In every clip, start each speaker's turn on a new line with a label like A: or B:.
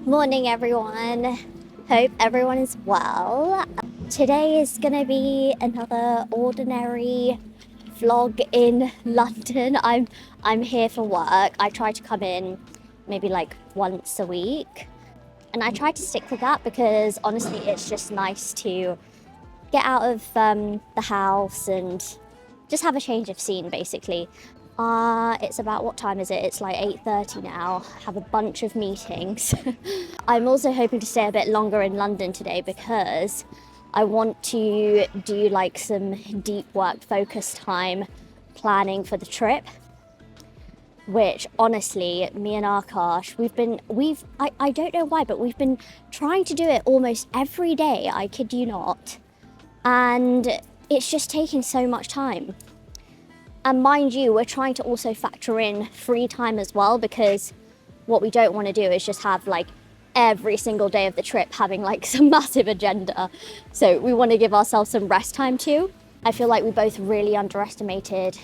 A: Morning everyone, hope everyone is well. Today is gonna be another ordinary vlog in London. I'm here for work. I try to come in maybe like once a week and I try to stick with that because honestly it's just nice to get out of the house and just have a change of scene basically. It's about, what time is it? It's like 8:30 now. I have a bunch of meetings. I'm also hoping to stay a bit longer in London today because I want to do like some deep work focus time planning for the trip, which honestly, me and Akash, I don't know why, but we've been trying to do it almost every day, I kid you not. And it's just taking so much time. And mind you, we're trying to also factor in free time as well, because what we don't want to do is just have like every single day of the trip having like some massive agenda. So we want to give ourselves some rest time too. I feel like we both really underestimated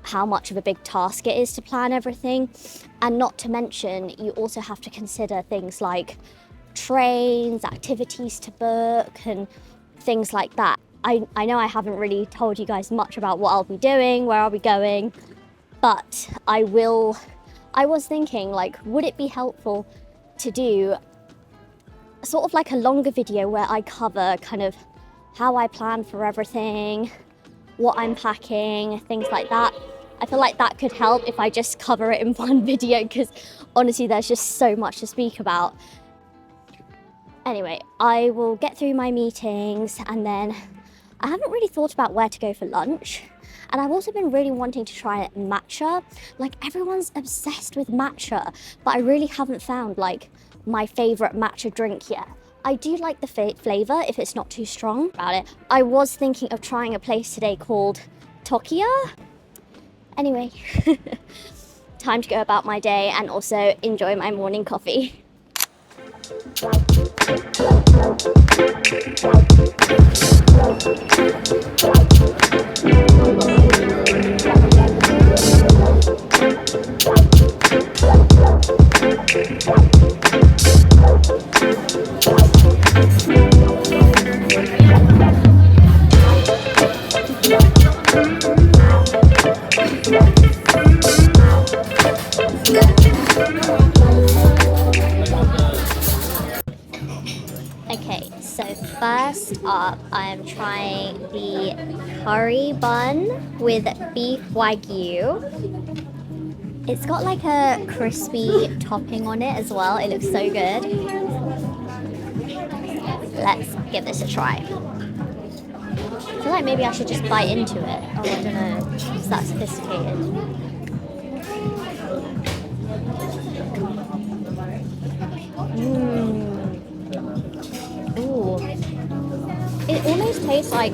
A: how much of a big task it is to plan everything. And not to mention, you also have to consider things like trains, activities to book and things like that. I know I haven't really told you guys much about what I'll be doing, where I'll be going, but I was thinking, like, would it be helpful to do sort of like a longer video where I cover kind of how I plan for everything, what I'm packing, things like that. I feel like that could help if I just cover it in one video because honestly there's just so much to speak about. Anyway, I will get through my meetings and then I haven't really thought about where to go for lunch. And I've also been really wanting to try matcha. Like, everyone's obsessed with matcha, but I really haven't found like my favorite matcha drink yet. I do like the flavor if it's not too strong about it. I was thinking of trying a place today called TOKKIA. Anyway, time to go about my day and also enjoy my morning coffee. Okay, so first up, I'm trying the curry bun with beef wagyu. It's got like a crispy topping on it as well. It looks so good. Let's give this a try. I feel like maybe I should just bite into it. Oh, I don't know. It's that sophisticated. Ooh. It almost tastes like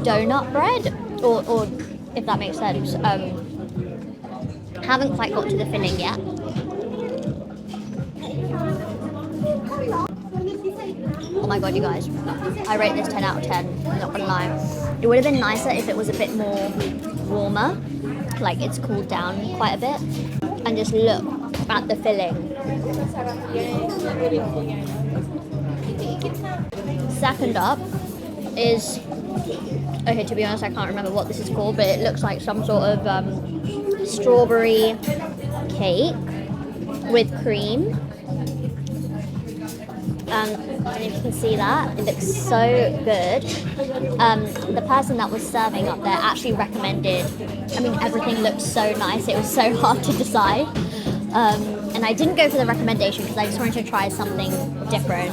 A: donut bread, or if that makes sense. Haven't quite got to the filling yet. Oh my god, you guys. I rate this 10 out of 10, I'm not gonna lie. It would have been nicer if it was a bit more warmer, like it's cooled down quite a bit. And just look at the filling. Second up is, okay, to be honest, I can't remember what this is called, but it looks like some sort of strawberry cake with cream. And if you can see that, it looks so good. The person that was serving up there actually recommended, I mean, everything looked so nice, it was so hard to decide. And I didn't go for the recommendation because I just wanted to try something different.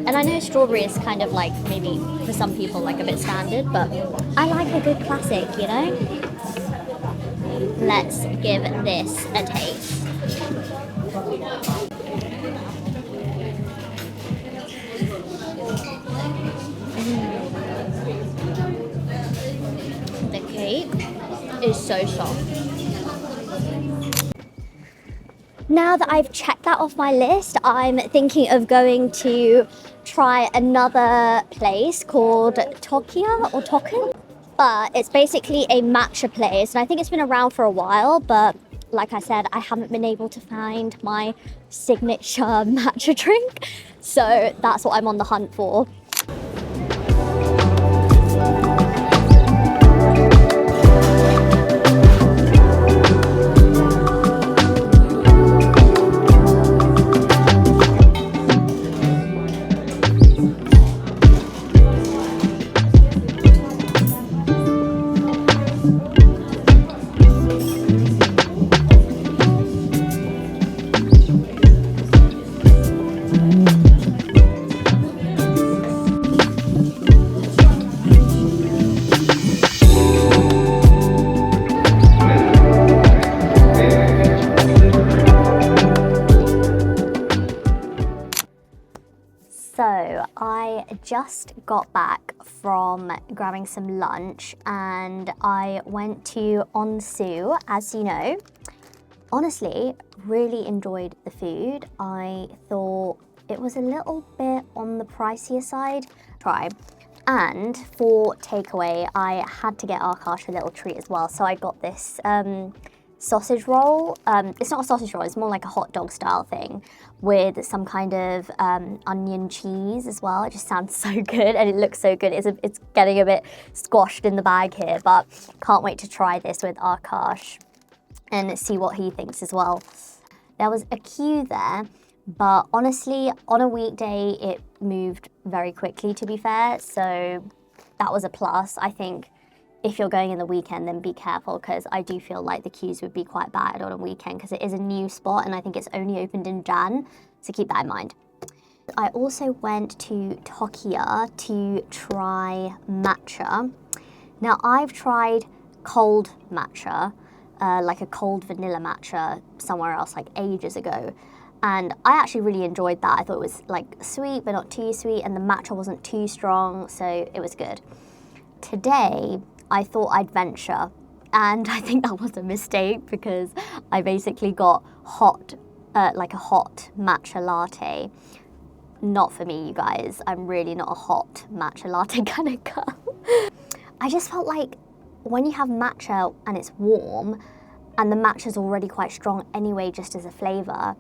A: And I know strawberry is kind of like, maybe for some people, like a bit standard, but I like a good classic, you know? Let's give this a taste. The cake is so soft. Now that I've checked that off my list, I'm thinking of going to try another place called TOKKIA or TOKKIA. But it's basically a matcha place, and I think it's been around for a while, but like I said, I haven't been able to find my signature matcha drink, so that's what I'm on the hunt for. So I just got back from grabbing some lunch and I went to Onsu, as you know. Honestly, really enjoyed the food. I thought it was a little bit on the pricier side. Try. And for takeaway, I had to get Akash a little treat as well. So I got this sausage roll. It's not a sausage roll, it's more like a hot dog style thing with some kind of onion cheese as well. It just sounds so good and it looks so good. It's getting a bit squashed in the bag here, but can't wait to try this with Akash and see what he thinks as well. There was a queue there, but honestly, on a weekday, it moved very quickly, to be fair, so that was a plus. I think if you're going in the weekend, then be careful, because I do feel like the queues would be quite bad on a weekend, because it is a new spot, and I think it's only opened in Jan, so keep that in mind. I also went to TOKKIA to try matcha. Now, I've tried cold matcha, like a cold vanilla matcha somewhere else, like ages ago. And I actually really enjoyed that. I thought it was like sweet, but not too sweet, and the matcha wasn't too strong, so it was good. Today, I thought I'd venture, and I think that was a mistake because I basically got hot, like a hot matcha latte. Not for me, you guys. I'm really not a hot matcha latte kind of girl. I just felt like when you have matcha and it's warm, and the matcha's already quite strong anyway, just as a flavour,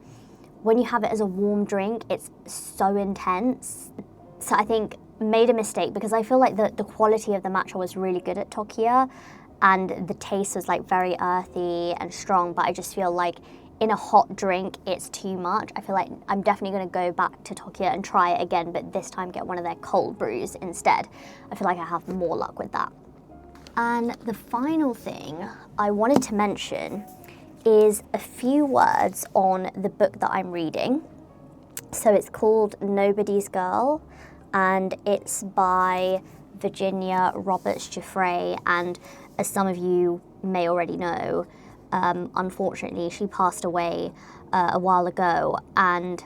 A: when you have it as a warm drink, it's so intense. So I think made a mistake because I feel like the quality of the matcha was really good at TOKKIA and the taste was like very earthy and strong, but I just feel like in a hot drink, it's too much. I feel like I'm definitely going to go back to TOKKIA and try it again, but this time get one of their cold brews instead. I feel like I have more luck with that. And the final thing I wanted to mention is a few words on the book that I'm reading. So it's called Nobody's Girl, and it's by Virginia Roberts Guiffre, and as some of you may already know, unfortunately she passed away a while ago, and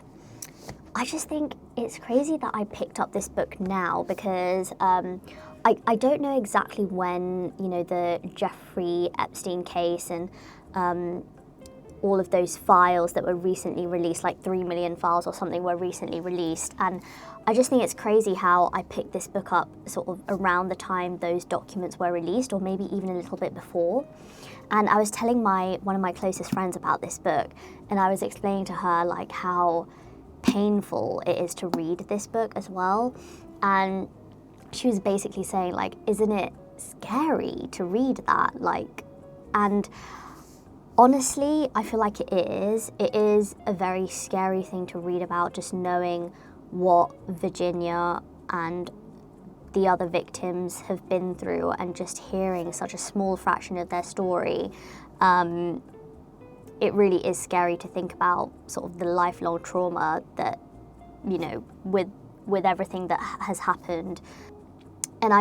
A: I just think it's crazy that I picked up this book now because I don't know exactly when, you know, the Jeffrey Epstein case and all of those files that were recently released, like 3 million files or something were recently released, and I just think it's crazy how I picked this book up sort of around the time those documents were released, or maybe even a little bit before. And I was telling one of my closest friends about this book, and I was explaining to her like how painful it is to read this book as well, and she was basically saying like, isn't it scary to read that? Like, and honestly, I feel like it is. It is a very scary thing to read about, just knowing what Virginia and the other victims have been through, and just hearing such a small fraction of their story. It really is scary to think about sort of the lifelong trauma that, you know, with everything that has happened. And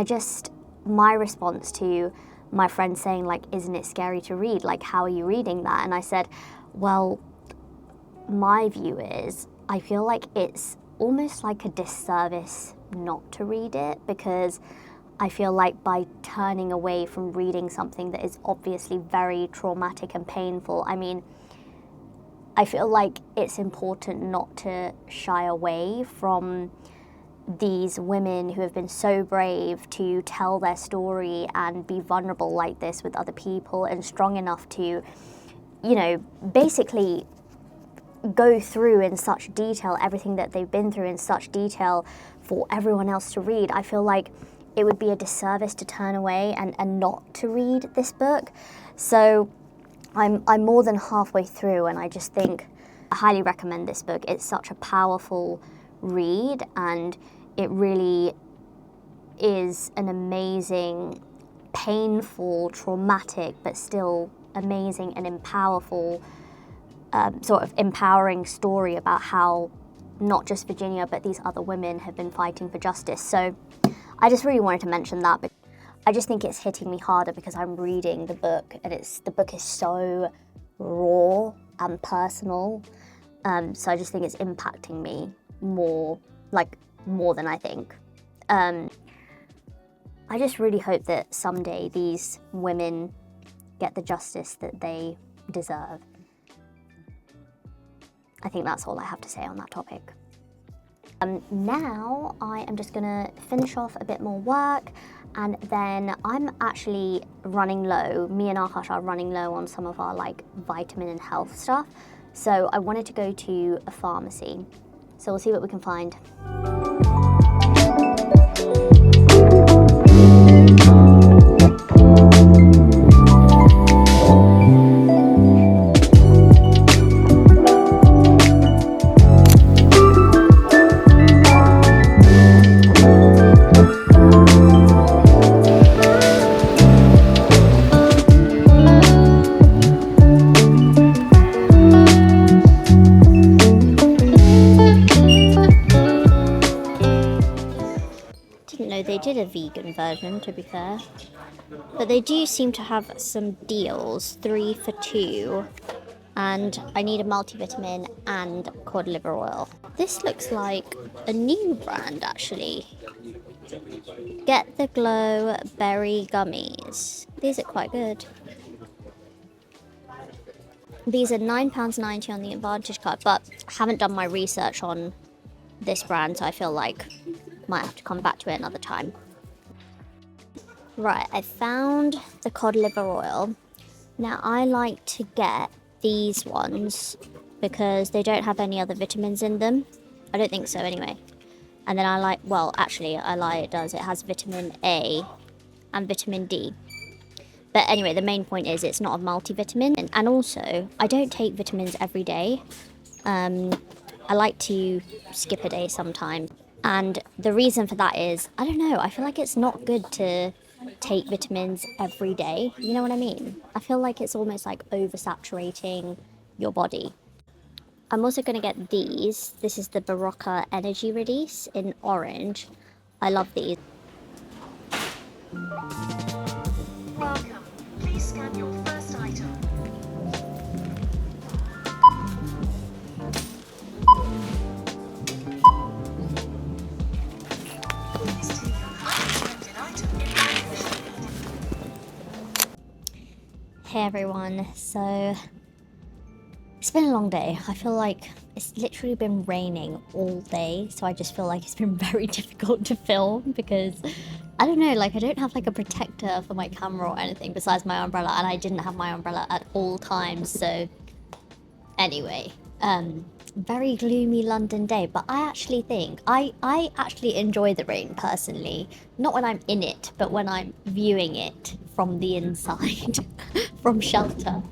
A: my response to my friend saying like, isn't it scary to read? Like, how are you reading that? And I said, well, my view is, I feel like it's almost like a disservice not to read it, because I feel like by turning away from reading something that is obviously very traumatic and painful, I mean, I feel like it's important not to shy away from these women who have been so brave to tell their story and be vulnerable like this with other people, and strong enough to, you know, basically go through in such detail everything that they've been through in such detail for everyone else to read. I feel like it would be a disservice to turn away and not to read this book. So I'm more than halfway through, and I just think I highly recommend this book. It's such a powerful read, and it really is an amazing, painful, traumatic, but still amazing and powerful, sort of empowering story about how not just Virginia, but these other women have been fighting for justice. So I just really wanted to mention that, but I just think it's hitting me harder because I'm reading the book, and the book is so raw and personal. So I just think it's impacting me more than I think. I just really hope that someday these women get the justice that they deserve. I think that's all I have to say on that topic. Now I am just gonna finish off a bit more work, and then I'm actually running low. Me and Akash are running low on some of our like vitamin and health stuff. So I wanted to go to a pharmacy. So we'll see what we can find. They did a vegan version, to be fair, but they do seem to have some deals, 3 for 2, and I need a multivitamin and cod liver oil. This looks like a new brand, actually. Get the Glow Berry Gummies. These are quite good. These are £9.90 on the Advantage card, but I haven't done my research on this brand, so I feel like might have to come back to it another time. Right, I found the cod liver oil. Now I like to get these ones because they don't have any other vitamins in them. I don't think so anyway. And then I like, well actually I lie, it does. It has vitamin A and vitamin D. But anyway, the main point is it's not a multivitamin. And also, I don't take vitamins every day. I like to skip a day sometimes. And the reason for that is, I don't know, I feel like it's not good to take vitamins every day. You know what I mean? I feel like it's almost like oversaturating your body. I'm also going to get these. This is the Barocca Energy Release in orange. I love these.
B: Welcome. Please scan your first item.
A: Hey everyone, so it's been a long day. I feel like it's literally been raining all day, so I just feel like it's been very difficult to film because I don't know, like I don't have like a protector for my camera or anything besides my umbrella, and I didn't have my umbrella at all times. So anyway, very gloomy London day, but I actually think I actually enjoy the rain personally, not when I'm in it, but when I'm viewing it from the inside from shelter.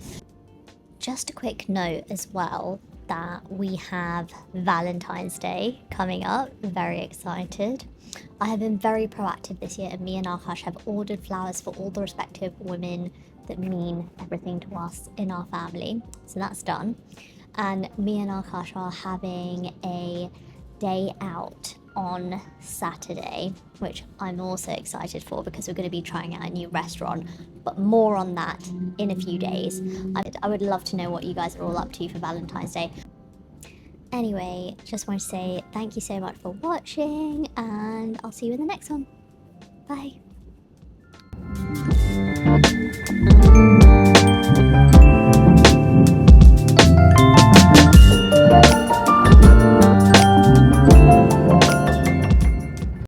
A: Just a quick note as well that we have Valentine's Day coming up. Very excited. I have been very proactive this year, and me and Akash have ordered flowers for all the respective women that mean everything to us in our family. So that's done. And me and Akash are having a day out on Saturday, which I'm also excited for because we're going to be trying out a new restaurant, but more on that in a few days. I would love to know what you guys are all up to for Valentine's Day. Anyway, just want to say thank you so much for watching, and I'll see you in the next one. Bye.